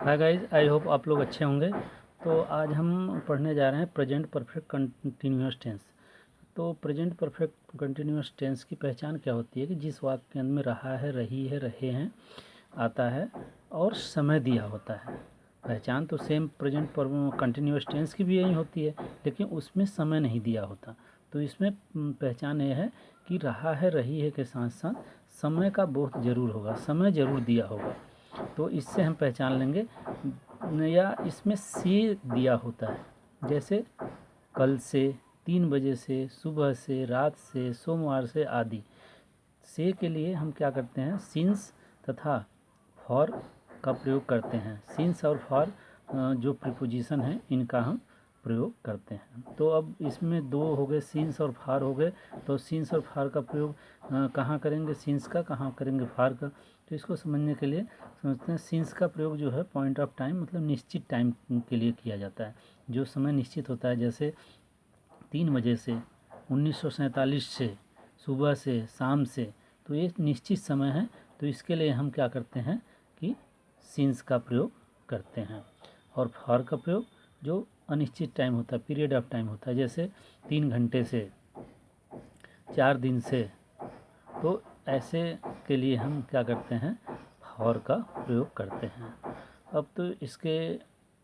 Hi guys, I hope आप लोग अच्छे होंगे। तो आज हम पढ़ने जा रहे हैं प्रेजेंट परफेक्ट कंटिन्यूअस टेंस। तो प्रेजेंट परफेक्ट कंटिन्यूअस टेंस की पहचान क्या होती है कि जिस वाक्य के अंत में रहा है, रही है, रहे हैं आता है और समय दिया होता है। पहचान तो सेम प्रेजेंट कंटिन्यूअस टेंस की भी यही होती है, लेकिन उसमें समय नहीं दिया होता। तो इसमें पहचान ये है कि रहा है, रही है के साथ साथ समय का बहुत ज़रूर होगा, समय ज़रूर दिया होगा। तो इससे हम पहचान लेंगे। या इसमें से दिया होता है, जैसे कल से, 3 बजे से, सुबह से, रात से, सोमवार से आदि। से के लिए हम क्या करते हैं, सिंस तथा फॉर का प्रयोग करते हैं। सिंस और फॉर जो प्रीपोजिशन है इनका हम प्रयोग करते हैं। तो अब इसमें दो हो गए, सिंस और फार हो गए। तो सिंस और फार का प्रयोग कहाँ करेंगे, सिंस का, कहाँ करेंगे फार का। तो इसको समझने के लिए समझते हैं। सिंस का प्रयोग जो है पॉइंट ऑफ टाइम, मतलब निश्चित टाइम के लिए किया जाता है, जो समय निश्चित होता है। जैसे 3 बजे से, 1947 से, सुबह से, शाम से, तो ये निश्चित समय है। तो इसके लिए हम क्या करते हैं कि सिंस का प्रयोग करते हैं। और फॉर का प्रयोग जो अनिश्चित टाइम होता है, पीरियड ऑफ टाइम होता है, जैसे 3 घंटे से, 4 दिन से। तो ऐसे के लिए हम क्या करते हैं, फॉर का प्रयोग करते हैं। अब तो इसके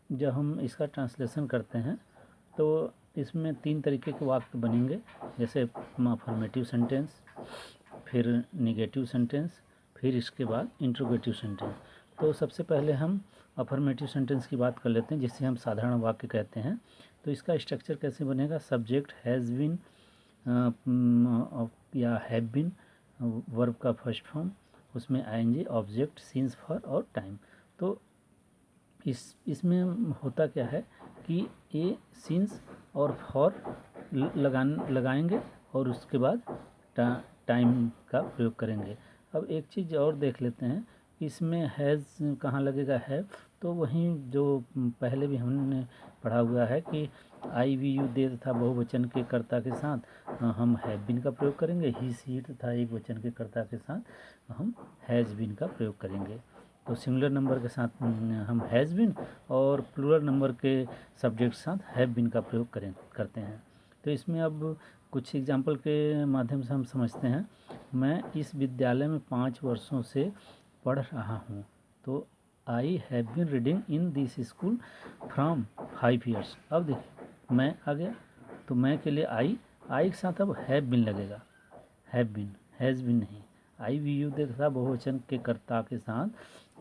जब हम इसका ट्रांसलेशन करते हैं तो इसमें 3 तरीके के वाक्य बनेंगे, जैसे अफर्मेटिव सेंटेंस, फिर निगेटिव सेंटेंस, फिर इसके बाद इंट्रोगेटिव सेंटेंस। तो सबसे पहले हम अफर्मेटिव सेंटेंस की बात कर लेते हैं, जिसे हम साधारण वाक्य कहते हैं। तो इसका स्ट्रक्चर कैसे बनेगा, सब्जेक्ट हैज़ बीन या हैव बीन, वर्ब का फर्स्ट फॉर्म, उसमें आईएनजी, ऑब्जेक्ट, सीन्स, फॉर और टाइम। तो इसमें होता क्या है कि ये सीन्स और फॉर लगाएंगे और उसके बाद टाइम का प्रयोग करेंगे। अब एक चीज़ और देख लेते हैं, इसमें हैज़ कहाँ लगेगा, है। तो वहीं जो पहले भी हमने पढ़ा हुआ है कि आई वी यू दे तथा बहुवचन के कर्ता के साथ हम हैव बीन का प्रयोग करेंगे। ही सी तथा एक वचन के कर्ता के साथ हम हैज़ बीन का प्रयोग करेंगे। तो सिंगुलर नंबर के साथ हम हैज़ बीन और प्लूरल नंबर के सब्जेक्ट के साथ हैव बीन का प्रयोग करते हैं। तो इसमें अब कुछ एग्जाम्पल के माध्यम से हम समझते हैं। मैं इस विद्यालय में 5 वर्षों से पढ़ रहा हूँ। तो I have been reading in this school from 5 years. अब देखिए मैं आ गया, तो मैं के लिए आई के साथ अब हैव बीन लगेगा, हैव बीन, हैज़ बीन नहीं। आई वी यू दे तथा बहुवचन के कर्ता के साथ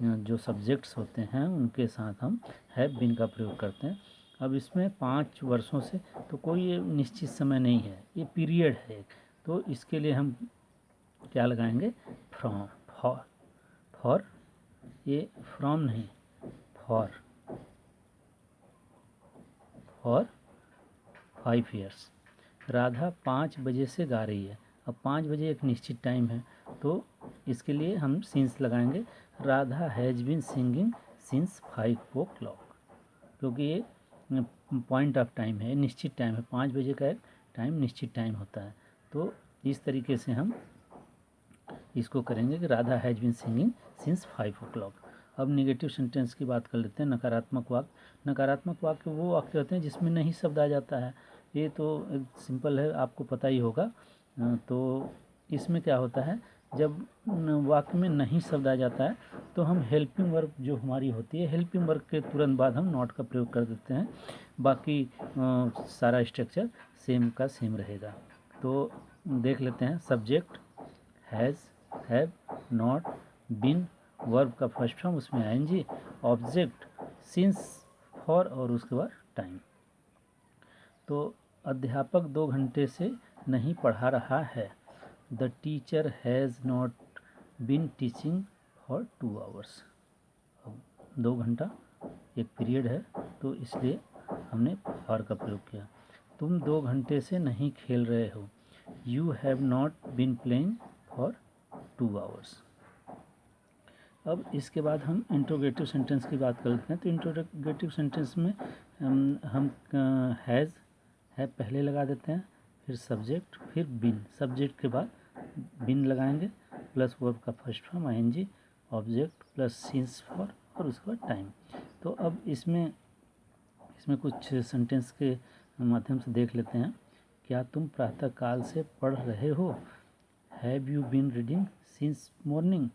जो सब्जेक्ट्स होते हैं उनके साथ हम हैव बीन का प्रयोग करते हैं। अब इसमें 5 वर्षों से, तो कोई ये निश्चित समय नहीं है, ये पीरियड है। तो इसके लिए हम क्या लगाएंगे, फ्रॉम, फॉर, ये फ्रॉम नहीं, फॉर 5 ईयर्स। राधा 5 बजे से गा रही है। अब 5 बजे एक निश्चित टाइम है, तो इसके लिए हम सिंस लगाएंगे। Radha has been singing since 5 o'clock, क्योंकि ये पॉइंट ऑफ टाइम है, निश्चित टाइम है। 5 बजे का एक टाइम निश्चित टाइम होता है। तो इस तरीके से हम इसको करेंगे कि Radha has been singing since 5 o'clock। अब निगेटिव सेंटेंस की बात कर लेते हैं, नकारात्मक वाक्य। नकारात्मक वाक्य वो वाक्य होते हैं जिसमें नहीं शब्द आ जाता है। ये तो सिंपल है, आपको पता ही होगा। तो इसमें क्या होता है, जब वाक्य में नहीं शब्द आ जाता है तो हम हेल्पिंग वर्ब जो हमारी होती है, हेल्पिंग वर्ब के तुरंत बाद हम नॉट का प्रयोग कर देते हैं। बाकी सारा स्ट्रक्चर सेम का सेम रहेगा। तो देख लेते हैं, subject has, have, not, been, verb का फर्स्ट फॉर्म, उसमें आईएनजी, ऑब्जेक्ट, सिंस, फॉर और उसके बाद टाइम। तो अध्यापक 2 घंटे से नहीं पढ़ा रहा है। The teacher has not been teaching for 2 hours। अब 2 घंटा एक पीरियड है, तो इसलिए हमने फॉर का प्रयोग किया। तुम 2 घंटे से नहीं खेल रहे हो। You have not been playing for 2 hours। अब इसके बाद हम इंट्रोगेटिव सेंटेंस की बात करते हैं। तो इंट्रोगेटिव सेंटेंस में हम हैव पहले लगा देते हैं, फिर सब्जेक्ट, फिर बिन, सब्जेक्ट के बाद बिन लगाएंगे, प्लस वर्ब का first form ING, object plus since for और उसके बाद टाइम। तो अब इसमें कुछ सेंटेंस के माध्यम से देख लेते हैं। क्या तुम प्रातःकाल से पढ़ रहे हो? Have you been reading since morning?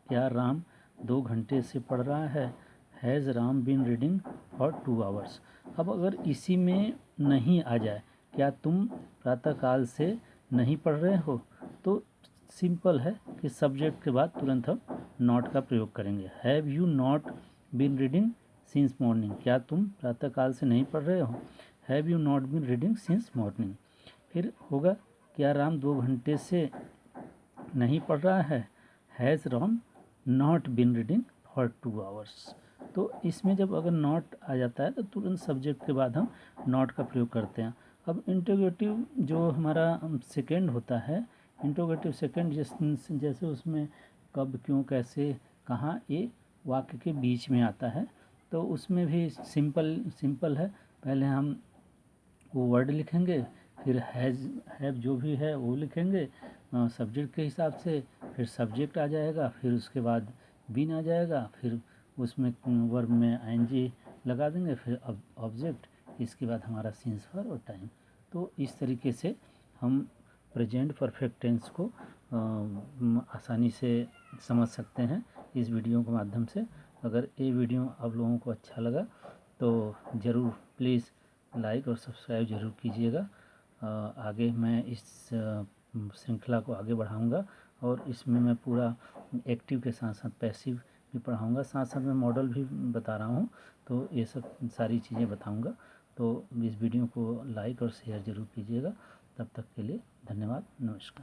क्या राम 2 घंटे से पढ़ रहा है? Has Ram been reading for 2 hours? अब अगर इसी में नहीं आ जाए, क्या तुम प्रातःकाल से नहीं पढ़ रहे हो, तो सिंपल है कि सब्जेक्ट के बाद तुरंत हम नॉट का प्रयोग करेंगे। Have you not been reading since morning? क्या तुम प्रातःकाल से नहीं पढ़ रहे हो? Have you not been reading since morning? फिर होगा, क्या राम 2 घंटे से नहीं पढ़ रहा है? Has Ram not been reading for 2 hours? तो इसमें जब अगर नॉट आ जाता है तो तुरंत सब्जेक्ट के बाद हम नॉट का प्रयोग करते हैं। अब इंटरोगेटिव जो हमारा सेकेंड होता है, इंटरोगेटिव सेकेंड जैसे उसमें कब, क्यों, कैसे, कहाँ, ये वाक्य के बीच में आता है, तो उसमें भी सिंपल है। पहले हम वो वर्ड लिखेंगे, फिर हैव जो भी है वो लिखेंगे सब्जेक्ट के हिसाब से, फिर सब्जेक्ट आ जाएगा, फिर उसके बाद बीन आ जाएगा, फिर उसमें वर्ब में आईएनजी लगा देंगे, फिर ऑब्जेक्ट, इसके बाद हमारा सिंस फॉर और टाइम। तो इस तरीके से हम प्रेजेंट परफेक्ट टेंस को आसानी से समझ सकते हैं इस वीडियो के माध्यम से। अगर ये वीडियो आप लोगों को अच्छा लगा तो ज़रूर प्लीज़ लाइक और सब्सक्राइब ज़रूर कीजिएगा। आगे मैं इस श्रृंखला को आगे बढ़ाऊंगा और इसमें मैं पूरा एक्टिव के साथ साथ पैसिव भी पढ़ाऊंगा, साथ साथ मैं मॉडल भी बता रहा हूँ, तो ये सब सारी चीज़ें बताऊंगा। तो इस वीडियो को लाइक और शेयर ज़रूर कीजिएगा। तब तक के लिए धन्यवाद, नमस्कार।